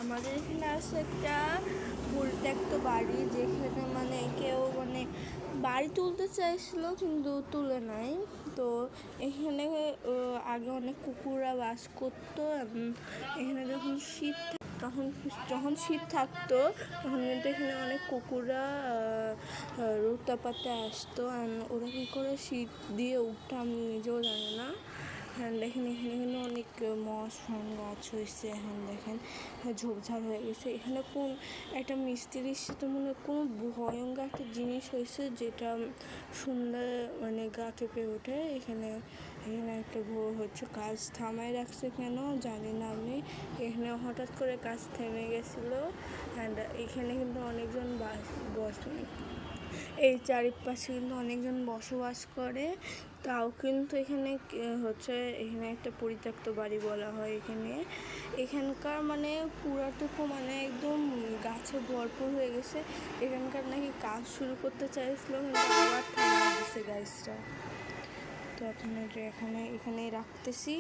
আমাদের এখানে আছে একটা পরিত্যক্ত বাড়ি, যেখানে মানে কেউ মানে বাড়ি তুলতে চাইছিল কিন্তু তুলে নাই। তো এখানে আগে অনেক কুকুররা বাস করতো। এখানে যখন শীত থাকতো তখন কিন্তু এখানে অনেক কুকুররা রোদতাপাতে আসতো। ওরা কী করে শীত দিয়ে উঠতো আমি নিজেও জানি না। হ্যাঁ দেখেন, এখানে কিন্তু অনেক মশান গাছ হয়েছে। এখন দেখেন ঝোপঝাড় হয়ে গেছে। এখানে কোন একটা মিস্ত্রির সাথে মনে হয় কোনো ভয়ঙ্কর একটা জিনিস হয়েছে, যেটা সুন্দর মানে গা কেঁপে ওঠে। এখানে একটা হচ্ছে কাজ থামায় রাখছে, কেন জানি না আমি। এখানে হঠাৎ করে কাজ থেমে গেছিলো। অ্যান্ড এখানে কিন্তু অনেকজন এই চারিপাশে কিন্তু অনেকজন বসবাস করে। তাও কিন্তু এখানে এখানে একটা পরিত্যক্ত বাড়ি বলা হয়। এখানকার মানে পুরাটুকু মানে একদম গাছে ভরপুর হয়ে গেছে। এখানকার নাকি কাজ শুরু করতে চাইছিল, কিন্তু আবার থামিয়ে দিচ্ছে গাছটা। তো এখন এখানেই রাখতেছি।